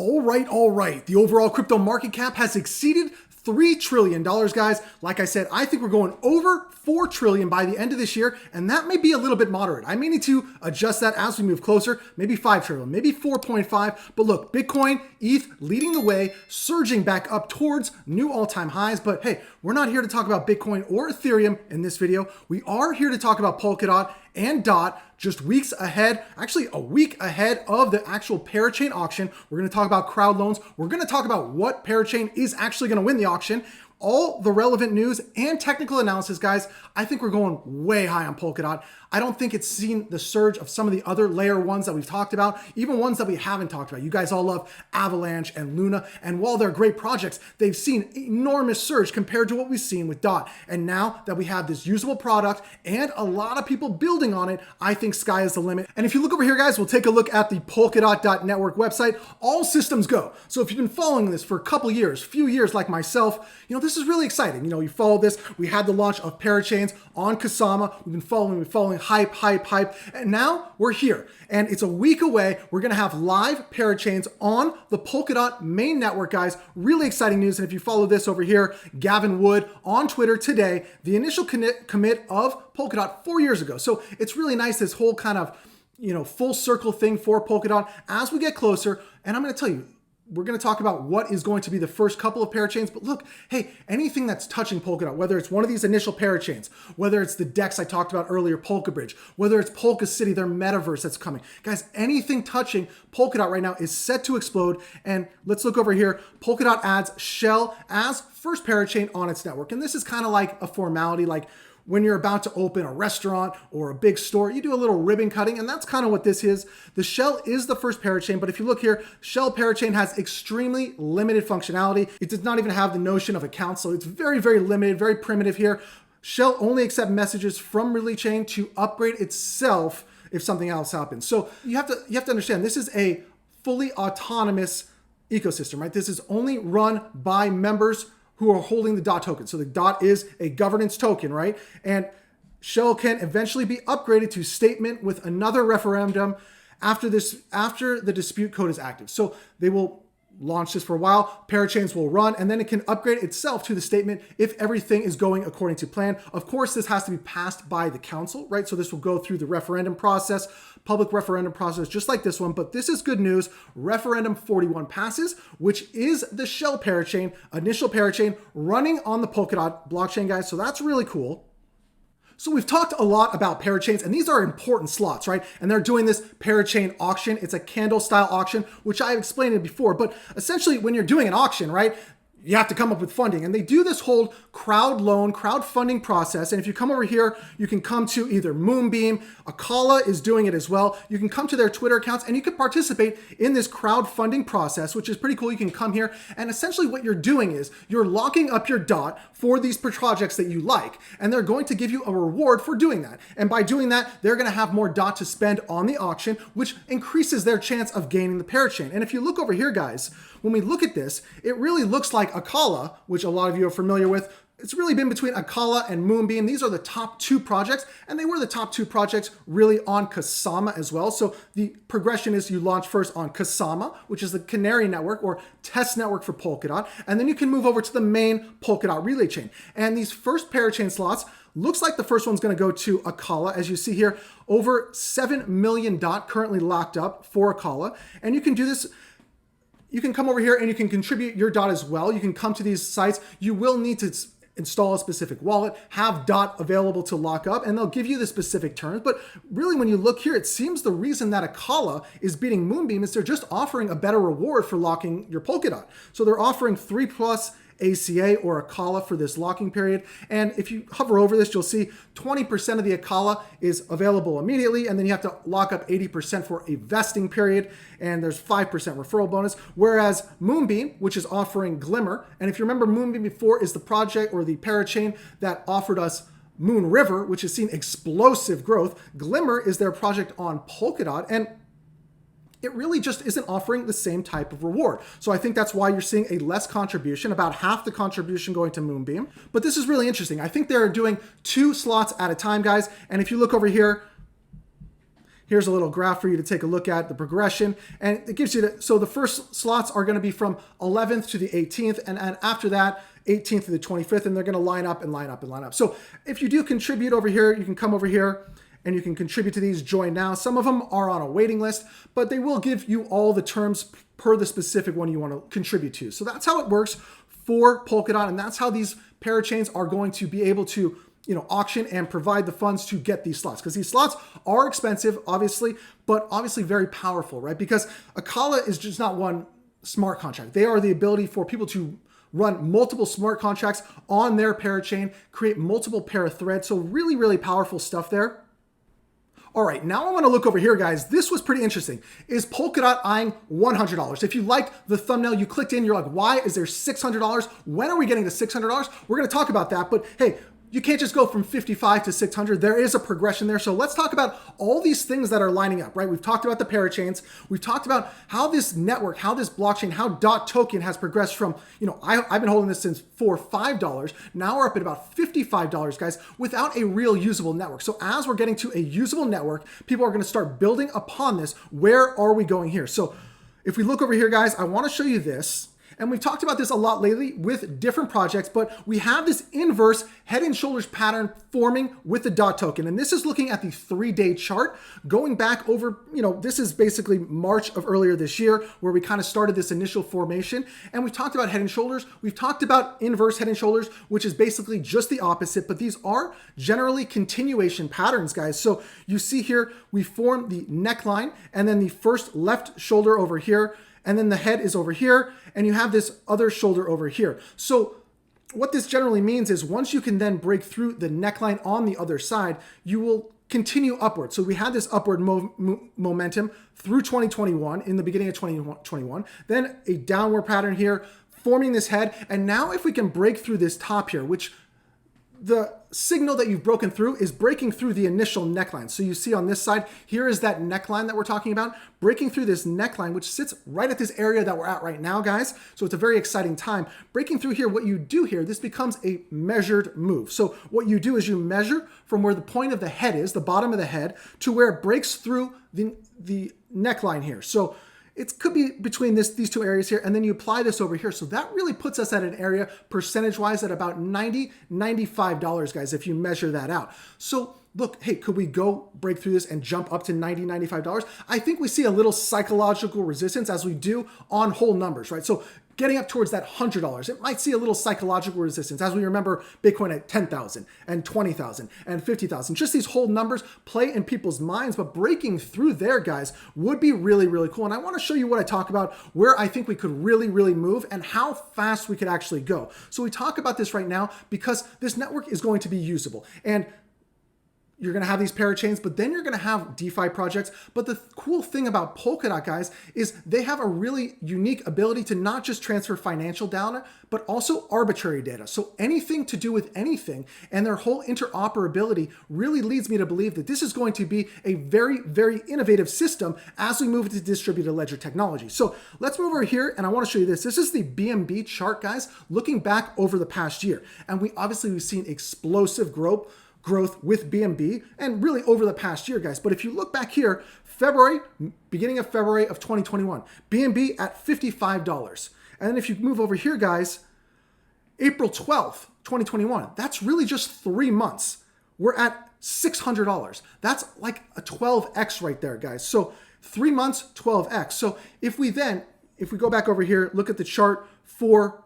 All right. The overall crypto market cap has exceeded $3 trillion, guys. Like I said, I think we're going over 4 trillion by the end of this year, and that may be a little bit moderate. I may need to adjust that as we move closer, maybe 5 trillion, maybe 4.5. But look, Bitcoin, ETH leading the way, surging back up towards new all-time highs. But hey, we're not here to talk about Bitcoin or Ethereum in this video. We are here to talk about Polkadot and DOT just weeks ahead, actually a week ahead of the actual Parachain auction. We're going to talk about Crowdloans. We're going to talk about what Parachain is actually going to win the auction, all the relevant news and technical analysis, guys. I think we're going way high on Polkadot. I don't think it's seen the surge of some of the other layer ones that we've talked about, even ones that we haven't talked about. You guys all love Avalanche and Luna, and while they're great projects, they've seen enormous surge compared to what we've seen with DOT. And now that we have this usable product and a lot of people building on it, I think sky is the limit. And if you look over here, guys, we'll take a look at the Polkadot.network website. All systems go. So if you've been following this for a couple years, few years like myself, this is really exciting. You follow this. We had the launch of Parachains on Kusama. We've been following hype, and now we're here. And it's a week away. We're going to have live Parachains on the Polkadot main network, guys. Really exciting news. And if you follow this over here, Gavin Wood on Twitter today, the initial commit of Polkadot 4 years ago. So it's really nice, this whole kind of, full circle thing for Polkadot as we get closer. And I'm going to tell you, we're going to talk about what is going to be the first couple of parachains. But look, hey, anything that's touching Polkadot, whether it's one of these initial parachains, whether it's the DEX I talked about earlier, Polka Bridge, whether it's Polka City, their metaverse that's coming. Guys, anything touching Polkadot right now is set to explode. And let's look over here. Polkadot adds Shell as first parachain on its network. And this is kind of like a formality, like when you're about to open a restaurant or a big store, you do a little ribbon cutting, and that's kind of what this is. The Shell is the first parachain, but if you look here, Shell Parachain has extremely limited functionality. It does not even have the notion of accounts, so it's very, very limited, very primitive here. Shell only accepts messages from Relay Chain to upgrade itself if something else happens. So you have to understand, this is a fully autonomous ecosystem, right? This is only run by members who are holding the DOT token. So the DOT is a governance token, right? And Shell can eventually be upgraded to statement with another referendum after the dispute code is active. So they will launch this for a while, Parachains will run, and then it can upgrade itself to the statement if everything is going according to plan. Of course, this has to be passed by the council, right? So this will go through the referendum process, public referendum process, just like this one. But this is good news. Referendum 41 passes, which is the Shell Parachain, initial Parachain running on the Polkadot blockchain, guys. So that's really cool. So we've talked a lot about parachains, and these are important slots, right? And they're doing this parachain auction. It's a candle style auction, which I explained it before, but essentially when you're doing an auction, right, you have to come up with funding. And they do this whole crowdfunding process. And if you come over here, you can come to either Moonbeam, Akala is doing it as well. You can come to their Twitter accounts and you can participate in this crowdfunding process, which is pretty cool. You can come here and essentially what you're doing is you're locking up your DOT for these projects that you like, and they're going to give you a reward for doing that. And by doing that, they're going to have more DOT to spend on the auction, which increases their chance of gaining the parachain. And if you look over here, guys, when we look at this, it really looks like Akala, which a lot of you are familiar with. It's really been between Akala and Moonbeam. These are the top two projects, and they were the top two projects really on Kusama as well. So the progression is you launch first on Kusama, which is the canary network or test network for Polkadot, and then you can move over to the main Polkadot relay chain. And these first parachain slots, looks like the first one's going to go to Akala. As you see here, over 7 million DOT currently locked up for Akala, and you can do this. You can come over here and you can contribute your DOT as well. You can come to these sites. You will need to install a specific wallet, have DOT available to lock up, and they'll give you the specific terms. But really, when you look here, it seems the reason that Akala is beating Moonbeam is they're just offering a better reward for locking your Polkadot. So they're offering 3+ ACA or Akala for this locking period. And if you hover over this, you'll see 20% of the Akala is available immediately, and then you have to lock up 80% for a vesting period, and there's 5% referral bonus. Whereas Moonbeam, which is offering Glimmer, and if you remember, Moonbeam before is the project or the parachain that offered us Moon River, which has seen explosive growth. Glimmer is their project on Polkadot, and it really just isn't offering the same type of reward. So I think that's why you're seeing a less contribution, about half the contribution going to Moonbeam. But this is really interesting. I think they're doing 2 slots at a time, guys. And if you look over here, Here's a little graph for you to take a look at the progression, and it gives you so the first slots are going to be from 11th to the 18th, and after that 18th to the 25th, and they're going to line up and line up and line up. So if you do contribute over here, you can come over here and you can contribute to these, join now. Some of them are on a waiting list, but they will give you all the terms per the specific one you want to contribute to. So that's how it works for Polkadot, and that's how these parachains are going to be able to auction and provide the funds to get these slots, because these slots are expensive, obviously, but obviously very powerful, right? Because Akala is just not one smart contract. They are the ability for people to run multiple smart contracts on their parachain, create multiple para threads. So really, really powerful stuff there. All right, now I want to look over here, guys. This was pretty interesting. Is Polkadot eyeing $100? If you liked the thumbnail, you clicked in, you're like, why is there $600? When are we getting to $600? We're going to talk about that, but hey, you can't just go from 55 to 600. There is a progression there. So let's talk about all these things that are lining up, right? We've talked about the parachains. We've talked about how this network, how this blockchain, how DOT token has progressed from, I've been holding this since $5. Now we're up at about $55, guys, without a real usable network. So as we're getting to a usable network, people are going to start building upon this. Where are we going here? So if we look over here, guys, I want to show you this. And we've talked about this a lot lately with different projects, but we have this inverse head and shoulders pattern forming with the DOT token. And this is looking at the 3-day chart going back over, this is basically March of earlier this year where we kind of started this initial formation. And we've talked about head and shoulders. We've talked about inverse head and shoulders, which is basically just the opposite, but these are generally continuation patterns, guys. So you see here, we form the neckline and then the first left shoulder over here, and then the head is over here, and you have this other shoulder over here. So what this generally means is once you can then break through the neckline on the other side, you will continue upward. So we had this upward momentum through 2021, in the beginning of 2021, then a downward pattern here, forming this head. And now if we can break through this top here, which the signal that you've broken through is breaking through the initial neckline. So you see on this side, here is that neckline that we're talking about, breaking through this neckline, which sits right at this area that we're at right now, guys. So it's a very exciting time. Breaking through here, what you do here, this becomes a measured move. So what you do is you measure from where the point of the head is, the bottom of the head, to where it breaks through the neckline here. So it could be between these two areas here, and then you apply this over here. So that really puts us at an area percentage-wise at about $90, $95, guys, if you measure that out. So look, hey, could we go break through this and jump up to $90, $95? I think we see a little psychological resistance as we do on whole numbers, right? So getting up towards that $100, it might see a little psychological resistance as we remember Bitcoin at 10,000 and 20,000 and 50,000. Just these whole numbers play in people's minds, but breaking through there, guys, would be really, really cool. And I want to show you what I talk about, where I think we could really, really move and how fast we could actually go. So we talk about this right now because this network is going to be usable. And you're going to have these parachains, but then you're going to have DeFi projects. But the cool thing about Polkadot, guys, is they have a really unique ability to not just transfer financial data, but also arbitrary data. So anything to do with anything, and their whole interoperability really leads me to believe that this is going to be a very, very innovative system as we move to distributed ledger technology. So let's move over here, and I want to show you this. This is the BNB chart, guys, looking back over the past year. And we've seen explosive growth with BNB and really over the past year, guys. But if you look back here, beginning of February of 2021, BNB at $55. And then if you move over here, guys, April 12th, 2021, that's really just 3 months. We're at $600. That's like a 12x right there, guys. So 3 months, 12x. So if we go back over here, look at the chart for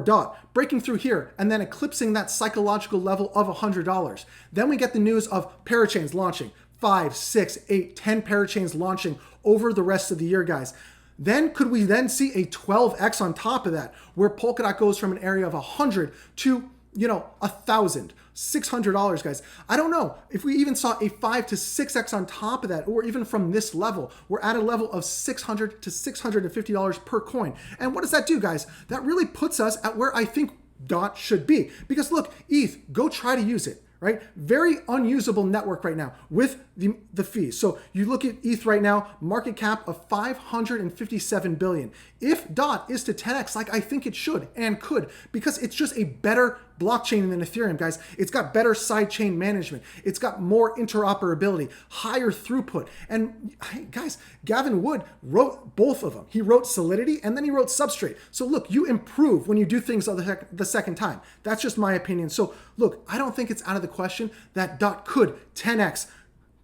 DOT, breaking through here and then eclipsing that psychological level of $100. Then we get the news of Parachains launching, 5, 6, 8, 10 Parachains launching over the rest of the year, guys. Then could we then see a 12x on top of that, where Polkadot goes from an area of 100 to, $1,000, $600, guys. I don't know if we even saw a 5 to 6x on top of that, or even from this level, we're at a level of $600 to $650 per coin. And what does that do, guys? That really puts us at where I think DOT should be. Because look, ETH, go try to use it, right? Very unusable network right now with the fees. So you look at ETH right now, market cap of 557 billion. If DOT is to 10x, like I think it should and could, because it's just a better blockchain than Ethereum, guys. It's got better sidechain management. It's got more interoperability, higher throughput. And guys, Gavin Wood wrote both of them. He wrote Solidity and then he wrote Substrate. So look, you improve when you do things the second time. That's just my opinion. So look, I don't think it's out of the question that DOT could 10x,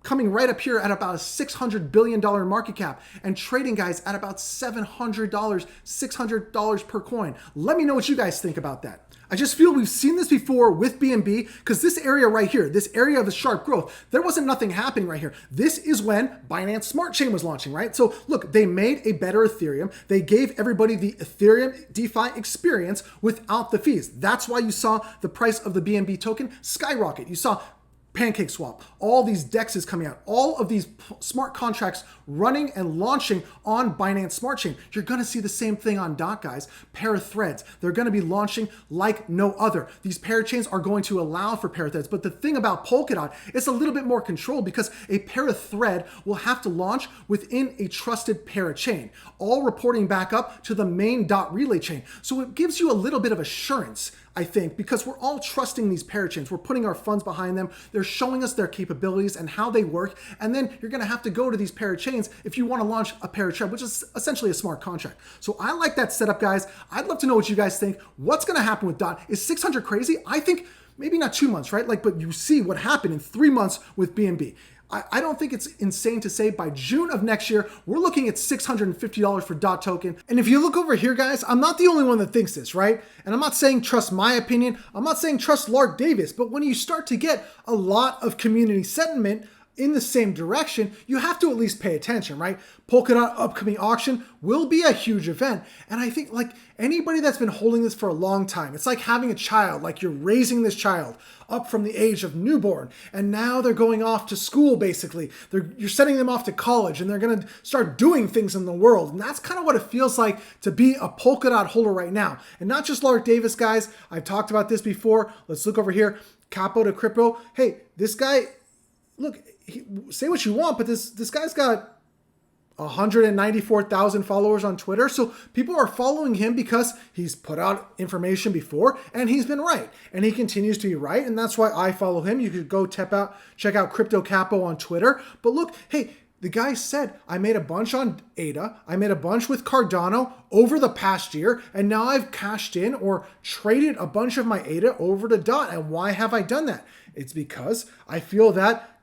coming right up here at about a $600 billion market cap and trading, guys, at about $700, $600 per coin. Let me know what you guys think about that. I just feel we've seen this before with BNB, because this area right here, this area of the sharp growth, there wasn't nothing happening right here. This is when Binance Smart Chain was launching, right? So look, they made a better Ethereum. They gave everybody the Ethereum DeFi experience without the fees. That's why you saw the price of the BNB token skyrocket. You saw Pancake Swap, all these DEXs coming out, all of these smart contracts running and launching on Binance Smart Chain. You're going to see the same thing on DOT, guys. Parathreads, they're going to be launching like no other. These parachains are going to allow for parathreads. But the thing about Polkadot, it's a little bit more controlled, because a parathread will have to launch within a trusted parachain, all reporting back up to the main DOT relay chain. So it gives you a little bit of assurance, I think, because we're all trusting these parachains. We're putting our funds behind them. They're showing us their capabilities and how they work. And then you're going to have to go to these parachains if you want to launch a parachain, which is essentially a smart contract. So I like that setup, guys. I'd love to know what you guys think. What's going to happen with DOT? Is 600 crazy? I think maybe not 2 months, right? But you see what happened in 3 months with BNB. I don't think it's insane to say by June of next year, we're looking at $650 for DOT token. And if you look over here, guys, I'm not the only one that thinks this, right? And I'm not saying trust my opinion. I'm not saying trust Lark Davis. But when you start to get a lot of community sentiment in the same direction, you have to at least pay attention, right? Polkadot upcoming auction will be a huge event. And I think, like, anybody that's been holding this for a long time, it's like having a child, like you're raising this child up from the age of newborn, and now they're going off to school, basically. You're sending them off to college, and they're going to start doing things in the world. And that's kind of what it feels like to be a Polkadot holder right now. And not just Lark Davis, guys. I've talked about this before. Let's look over here. Capo to Crypto. Hey, this guy, look, say what you want, but this guy's got 194,000 followers on Twitter. So people are following him because he's put out information before and he's been right. And he continues to be right. And that's why I follow him. You could go check out Crypto Capo on Twitter. But look, hey, the guy said, I made a bunch on ADA. I made a bunch with Cardano over the past year. And now I've cashed in or traded a bunch of my ADA over to DOT. And why have I done that? It's because I feel that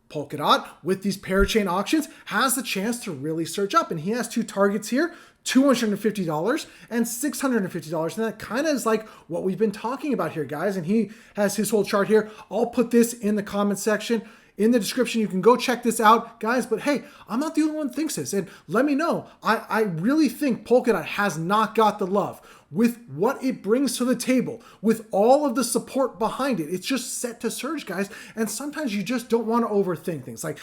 Polkadot, with these parachain auctions, has the chance to really surge up. And he has two targets here, $250 and $650. And that kind of is like what we've been talking about here, guys. And he has his whole chart here. I'll put this in the comment section, in the description. You can go check this out, guys. But hey, I'm not the only one who thinks this. And let me know. I really think Polkadot has not got the love with what it brings to the table, with all of the support behind it. It's just set to surge, guys. And sometimes you just don't want to overthink things. Like,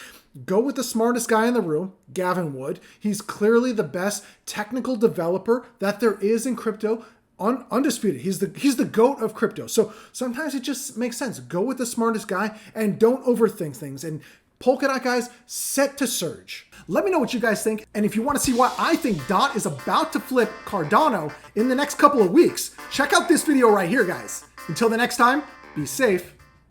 go with the smartest guy in the room, Gavin Wood. He's clearly the best technical developer that there is in crypto. Undisputed. He's the GOAT of crypto. So sometimes it just makes sense. Go with the smartest guy and don't overthink things. And Polkadot, guys, set to surge. Let me know what you guys think. And if you want to see why I think DOT is about to flip Cardano in the next couple of weeks, check out this video right here, guys. Until the next time, be safe.